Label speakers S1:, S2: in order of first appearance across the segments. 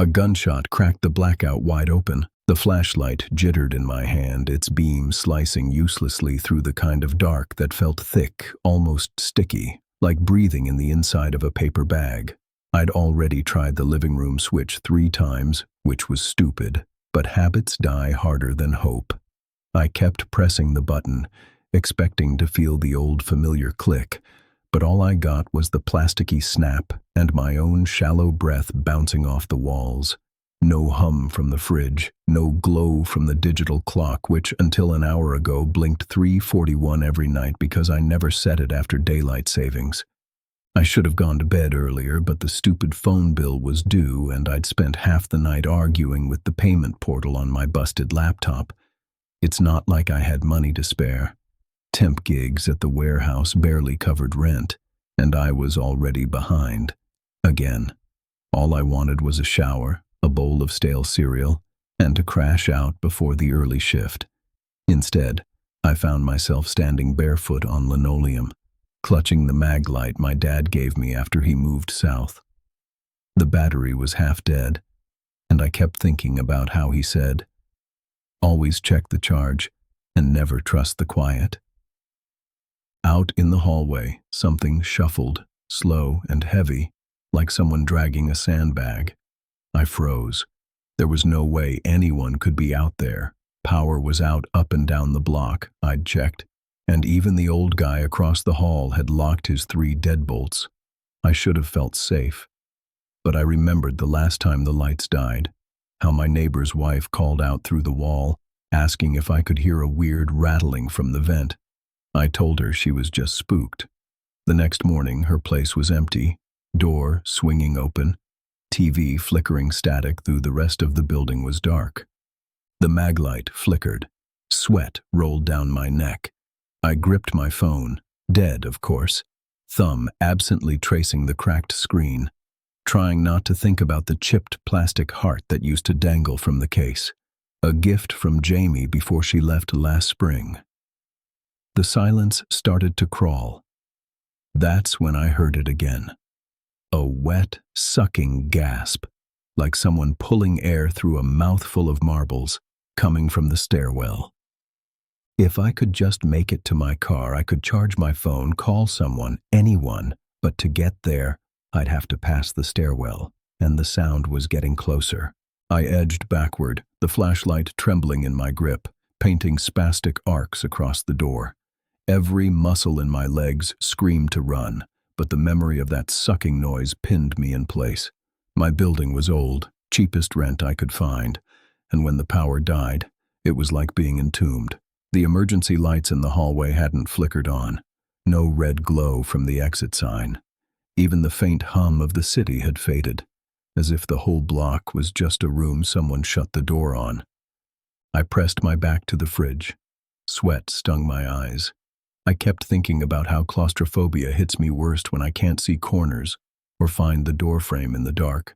S1: A gunshot cracked the blackout wide open. The flashlight jittered in my hand, its beam slicing uselessly through the kind of dark that felt thick, almost sticky, like breathing in the inside of a paper bag. I'd already tried the living room switch 3 times, which was stupid, but habits die harder than hope. I kept pressing the button, expecting to feel the old familiar click, but all I got was the plasticky snap and my own shallow breath bouncing off the walls. No hum from the fridge, no glow from the digital clock, which until an hour ago blinked 3:41 every night because I never set it after daylight savings. I should have gone to bed earlier, but the stupid phone bill was due and I'd spent half the night arguing with the payment portal on my busted laptop. It's not like I had money to spare. Temp gigs at the warehouse barely covered rent, and I was already behind. Again. All I wanted was a shower, a bowl of stale cereal, and to crash out before the early shift. Instead, I found myself standing barefoot on linoleum, clutching the mag light my dad gave me after he moved south. The battery was half dead, and I kept thinking about how he said, "Always check the charge, and never trust the quiet." Out in the hallway, something shuffled, slow and heavy, like someone dragging a sandbag. I froze. There was no way anyone could be out there. Power was out up and down the block, I'd checked, and even the old guy across the hall had locked his 3 deadbolts. I should have felt safe. But I remembered the last time the lights died, how my neighbor's wife called out through the wall, asking if I could hear a weird rattling from the vent. I told her she was just spooked. The next morning, her place was empty, door swinging open, TV flickering static through the rest of the building was dark. The mag light flickered. Sweat rolled down my neck. I gripped my phone, dead of course, thumb absently tracing the cracked screen, trying not to think about the chipped plastic heart that used to dangle from the case. A gift from Jamie before she left last spring. The silence started to crawl. That's when I heard it again. A wet, sucking gasp, like someone pulling air through a mouthful of marbles, coming from the stairwell. If I could just make it to my car, I could charge my phone, call someone, anyone, but to get there, I'd have to pass the stairwell, and the sound was getting closer. I edged backward, the flashlight trembling in my grip, painting spastic arcs across the door. Every muscle in my legs screamed to run, but the memory of that sucking noise pinned me in place. My building was old, cheapest rent I could find, and when the power died, it was like being entombed. The emergency lights in the hallway hadn't flickered on. No red glow from the exit sign. Even the faint hum of the city had faded, as if the whole block was just a room someone shut the door on. I pressed my back to the fridge. Sweat stung my eyes. I kept thinking about how claustrophobia hits me worst when I can't see corners or find the doorframe in the dark.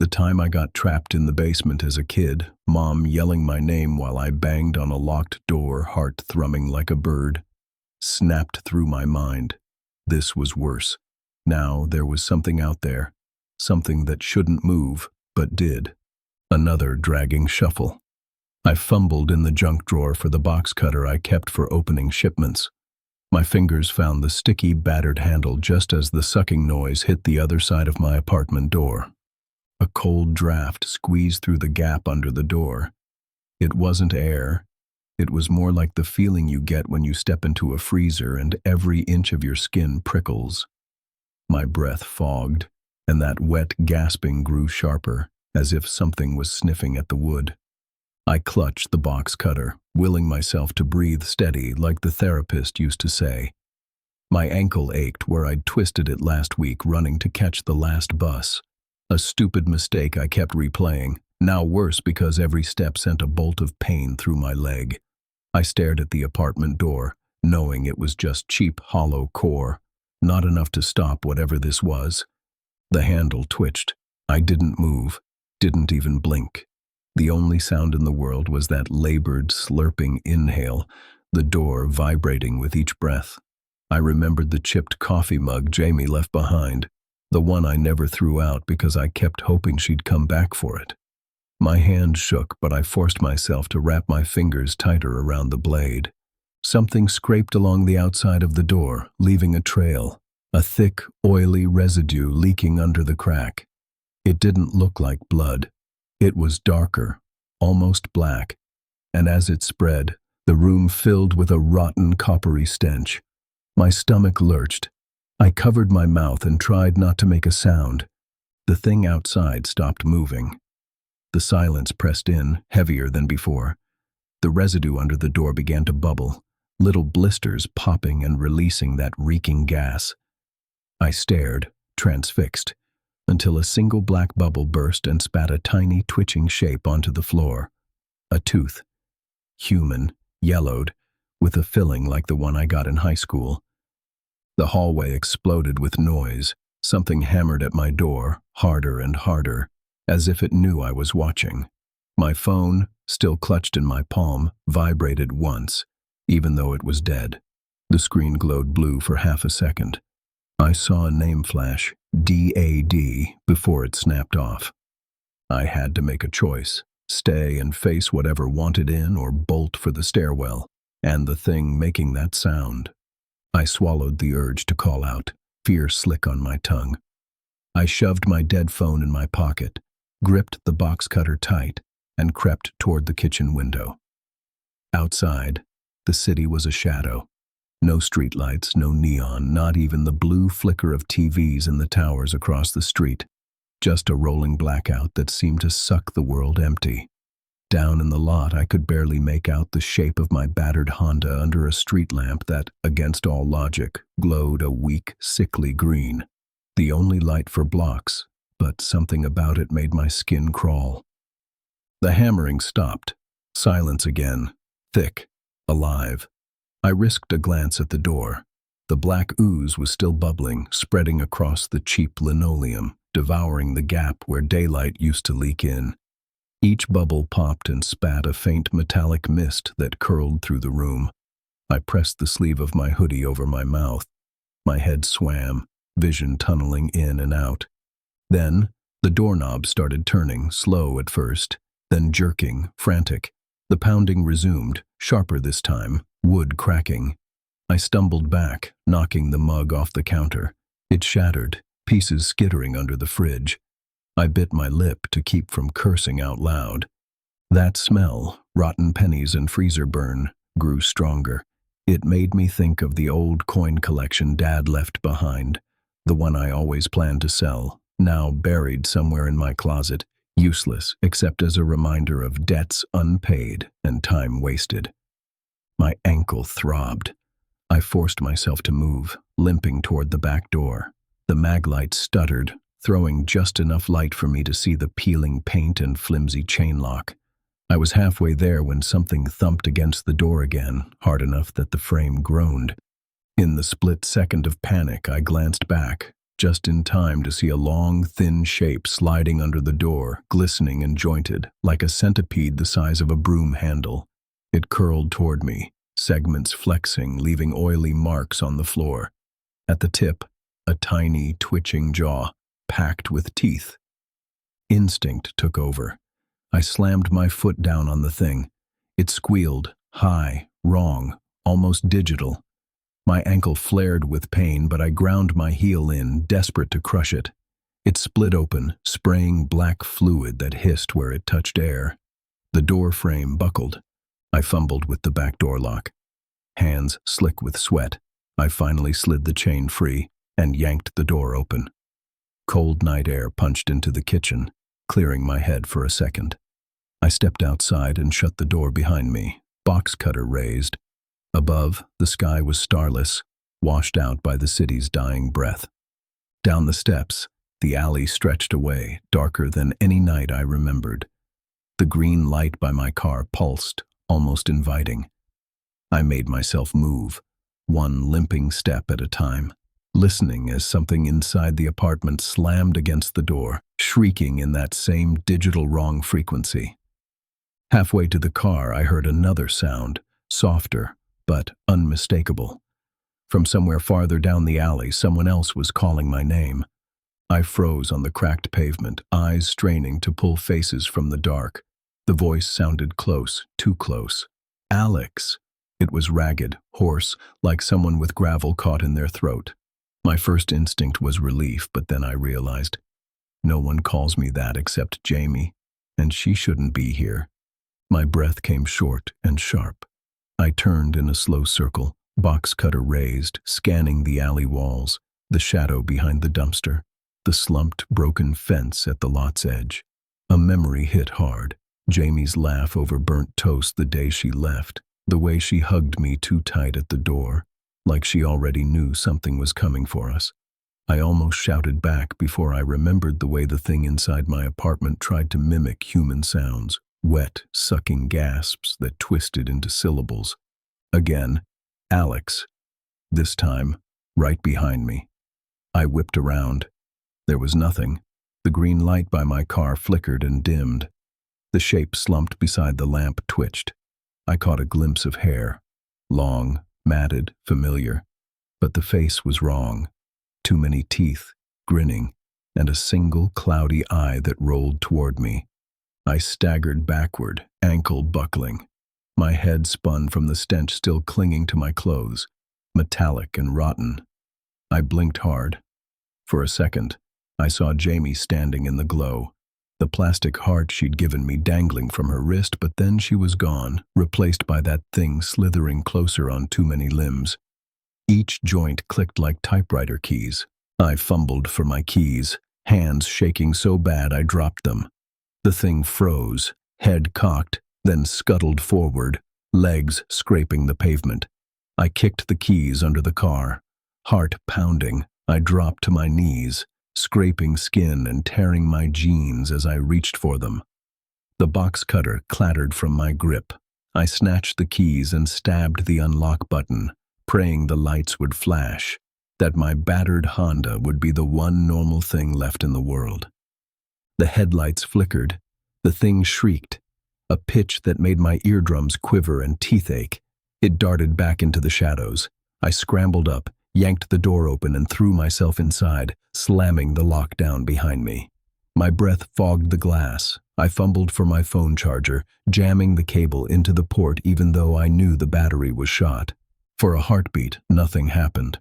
S1: The time I got trapped in the basement as a kid, Mom yelling my name while I banged on a locked door, heart thrumming like a bird, snapped through my mind. This was worse. Now there was something out there, something that shouldn't move, but did. Another dragging shuffle. I fumbled in the junk drawer for the box cutter I kept for opening shipments. My fingers found the sticky, battered handle just as the sucking noise hit the other side of my apartment door. A cold draft squeezed through the gap under the door. It wasn't air. It was more like the feeling you get when you step into a freezer and every inch of your skin prickles. My breath fogged, and that wet gasping grew sharper, as if something was sniffing at the wood. I clutched the box cutter, willing myself to breathe steady like the therapist used to say. My ankle ached where I'd twisted it last week running to catch the last bus. A stupid mistake I kept replaying, now worse because every step sent a bolt of pain through my leg. I stared at the apartment door, knowing it was just cheap hollow core, not enough to stop whatever this was. The handle twitched. I didn't move, didn't even blink. The only sound in the world was that labored, slurping inhale, the door vibrating with each breath. I remembered the chipped coffee mug Jamie left behind, the one I never threw out because I kept hoping she'd come back for it. My hand shook, but I forced myself to wrap my fingers tighter around the blade. Something scraped along the outside of the door, leaving a trail, a thick, oily residue leaking under the crack. It didn't look like blood. It was darker, almost black, and as it spread, the room filled with a rotten, coppery stench. My stomach lurched. I covered my mouth and tried not to make a sound. The thing outside stopped moving. The silence pressed in, heavier than before. The residue under the door began to bubble, little blisters popping and releasing that reeking gas. I stared, transfixed, until a single black bubble burst and spat a tiny, twitching shape onto the floor. A tooth. Human, yellowed, with a filling like the one I got in high school. The hallway exploded with noise. Something hammered at my door, harder and harder, as if it knew I was watching. My phone, still clutched in my palm, vibrated once, even though it was dead. The screen glowed blue for half a second. I saw a name flash, DAD, before it snapped off. I had to make a choice, stay and face whatever wanted in or bolt for the stairwell, and the thing making that sound. I swallowed the urge to call out, fear slick on my tongue. I shoved my dead phone in my pocket, gripped the box cutter tight, and crept toward the kitchen window. Outside, the city was a shadow. No streetlights, no neon, not even the blue flicker of TVs in the towers across the street. Just a rolling blackout that seemed to suck the world empty. Down in the lot, I could barely make out the shape of my battered Honda under a street lamp that, against all logic, glowed a weak, sickly green. The only light for blocks, but something about it made my skin crawl. The hammering stopped. Silence again. Thick. Alive. I risked a glance at the door. The black ooze was still bubbling, spreading across the cheap linoleum, devouring the gap where daylight used to leak in. Each bubble popped and spat a faint metallic mist that curled through the room. I pressed the sleeve of my hoodie over my mouth. My head swam, vision tunneling in and out. Then, the doorknob started turning, slow at first, then jerking, frantic. The pounding resumed, sharper this time, wood cracking. I stumbled back, knocking the mug off the counter. It shattered, pieces skittering under the fridge. I bit my lip to keep from cursing out loud. That smell, rotten pennies and freezer burn, grew stronger. It made me think of the old coin collection Dad left behind, the one I always planned to sell, now buried somewhere in my closet, useless except as a reminder of debts unpaid and time wasted. My ankle throbbed. I forced myself to move, limping toward the back door. The mag light stuttered, throwing just enough light for me to see the peeling paint and flimsy chain lock. I was halfway there when something thumped against the door again, hard enough that the frame groaned. In the split second of panic, I glanced back, just in time to see a long, thin shape sliding under the door, glistening and jointed, like a centipede the size of a broom handle. It curled toward me, segments flexing, leaving oily marks on the floor. At the tip, a tiny, twitching jaw, packed with teeth. Instinct took over. I slammed my foot down on the thing. It squealed, high, wrong, almost digital. My ankle flared with pain, but I ground my heel in, desperate to crush it. It split open, spraying black fluid that hissed where it touched air. The door frame buckled. I fumbled with the back door lock. Hands slick with sweat, I finally slid the chain free and yanked the door open. Cold night air punched into the kitchen, clearing my head for a second. I stepped outside and shut the door behind me, box cutter raised. Above, the sky was starless, washed out by the city's dying breath. Down the steps, the alley stretched away, darker than any night I remembered. The green light by my car pulsed, almost inviting. I made myself move, one limping step at a time, listening as something inside the apartment slammed against the door, shrieking in that same digital wrong frequency. Halfway to the car, I heard another sound, softer, but unmistakable. From somewhere farther down the alley, someone else was calling my name. I froze on the cracked pavement, eyes straining to pull faces from the dark. The voice sounded close, too close. Alex! It was ragged, hoarse, like someone with gravel caught in their throat. My first instinct was relief, but then I realized, no one calls me that except Jamie, and she shouldn't be here. My breath came short and sharp. I turned in a slow circle, box cutter raised, scanning the alley walls, the shadow behind the dumpster, the slumped, broken fence at the lot's edge. A memory hit hard. Jamie's laugh over burnt toast the day she left, the way she hugged me too tight at the door, like she already knew something was coming for us. I almost shouted back before I remembered the way the thing inside my apartment tried to mimic human sounds, wet, sucking gasps that twisted into syllables. Again, Alex. This time, right behind me. I whipped around. There was nothing. The green light by my car flickered and dimmed. The shape slumped beside the lamp twitched. I caught a glimpse of hair. Long, matted, familiar. But the face was wrong. Too many teeth, grinning, and a single cloudy eye that rolled toward me. I staggered backward, ankle buckling. My head spun from the stench still clinging to my clothes, metallic and rotten. I blinked hard. For a second, I saw Jamie standing in the glow, the plastic heart she'd given me dangling from her wrist, but then she was gone, replaced by that thing slithering closer on too many limbs. Each joint clicked like typewriter keys. I fumbled for my keys, hands shaking so bad I dropped them. The thing froze, head cocked, then scuttled forward, legs scraping the pavement. I kicked the keys under the car. Heart pounding, I dropped to my knees, scraping skin and tearing my jeans as I reached for them. The box cutter clattered from my grip. I snatched the keys and stabbed the unlock button, praying the lights would flash, that my battered Honda would be the one normal thing left in the world. The headlights flickered. The thing shrieked, a pitch that made my eardrums quiver and teeth ache. It darted back into the shadows. I scrambled up, yanked the door open and threw myself inside, slamming the lock down behind me. My breath fogged the glass. I fumbled for my phone charger, jamming the cable into the port even though I knew the battery was shot. For a heartbeat, nothing happened.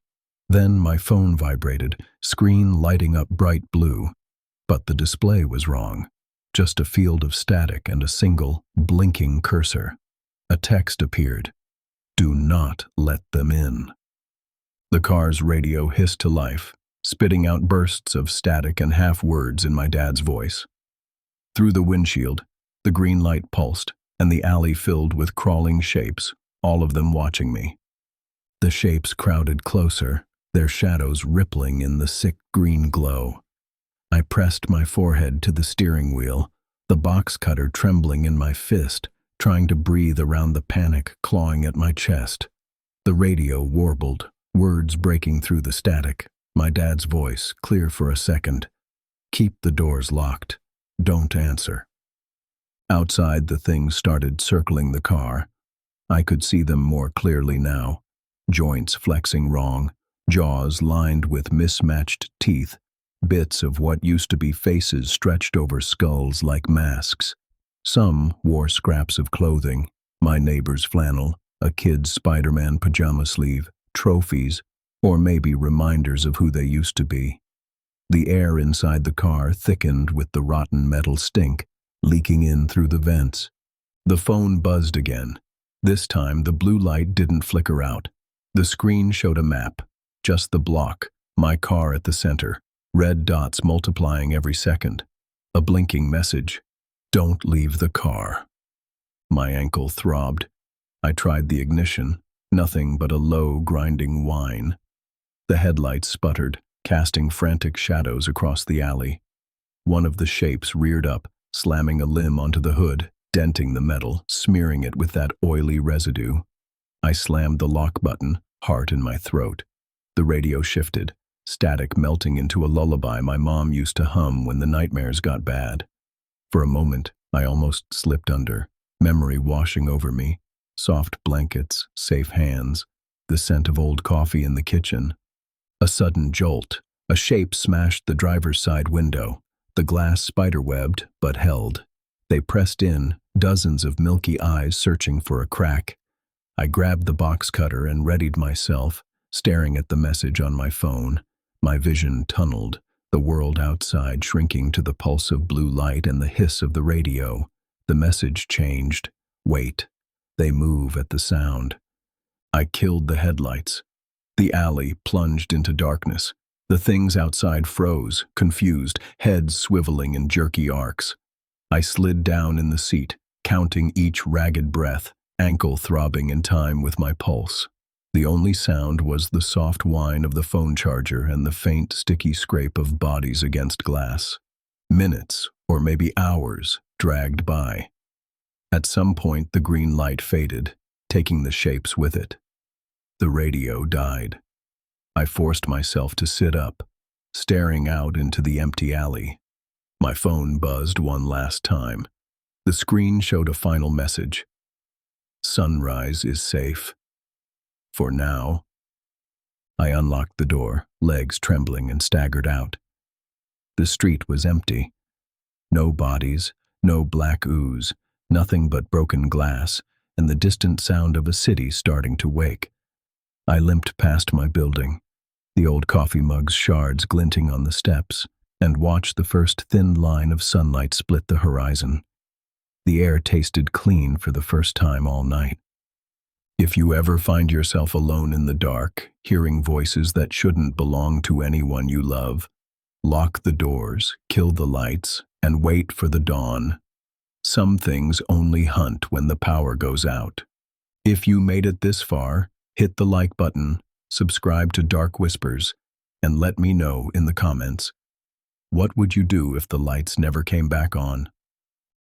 S1: Then my phone vibrated, screen lighting up bright blue. But the display was wrong. Just a field of static and a single, blinking cursor. A text appeared. Do not let them in. The car's radio hissed to life, spitting out bursts of static and half-words in my dad's voice. Through the windshield, the green light pulsed, and the alley filled with crawling shapes, all of them watching me. The shapes crowded closer, their shadows rippling in the sick green glow. I pressed my forehead to the steering wheel, the box cutter trembling in my fist, trying to breathe around the panic clawing at my chest. The radio warbled, words breaking through the static, my dad's voice, clear for a second. Keep the doors locked. Don't answer. Outside, the things started circling the car. I could see them more clearly now. Joints flexing wrong, jaws lined with mismatched teeth, bits of what used to be faces stretched over skulls like masks. Some wore scraps of clothing, my neighbor's flannel, a kid's Spider-Man pajama sleeve, trophies, or maybe reminders of who they used to be. The air inside the car thickened with the rotten metal stink, leaking in through the vents. The phone buzzed again. This time the blue light didn't flicker out. The screen showed a map, just the block, my car at the center, red dots multiplying every second. A blinking message, don't leave the car. My ankle throbbed. I tried the ignition, nothing but a low, grinding whine. The headlights sputtered, casting frantic shadows across the alley. One of the shapes reared up, slamming a limb onto the hood, denting the metal, smearing it with that oily residue. I slammed the lock button, heart in my throat. The radio shifted, static melting into a lullaby my mom used to hum when the nightmares got bad. For a moment, I almost slipped under, memory washing over me, soft blankets, safe hands, the scent of old coffee in the kitchen. A sudden jolt, A shape smashed the driver's side window. The glass spiderwebbed, but held. They pressed in, dozens of milky eyes searching for a crack. I grabbed the box cutter and readied myself, staring at the message on my phone. My vision tunneled, the world outside shrinking to the pulse of blue light and the hiss of the radio. The message changed. Wait. They move at the sound. I killed the headlights. The alley plunged into darkness. The things outside froze, confused, heads swiveling in jerky arcs. I slid down in the seat, counting each ragged breath, ankle throbbing in time with my pulse. The only sound was the soft whine of the phone charger and the faint, sticky scrape of bodies against glass. Minutes, or maybe hours, dragged by. At some point, the green light faded, taking the shapes with it. The radio died. I forced myself to sit up, staring out into the empty alley. My phone buzzed one last time. The screen showed a final message. Sunrise is safe. For now. I unlocked the door, legs trembling, and staggered out. The street was empty. No bodies, no black ooze, nothing but broken glass, and the distant sound of a city starting to wake. I limped past my building, the old coffee mug's shards glinting on the steps, and watched the first thin line of sunlight split the horizon. The air tasted clean for the first time all night. If you ever find yourself alone in the dark, hearing voices that shouldn't belong to anyone you love, lock the doors, kill the lights, and wait for the dawn. Some things only hunt when the power goes out. If you made it this far, hit the like button, subscribe to Dark Whispers, and let me know in the comments. What would you do if the lights never came back on?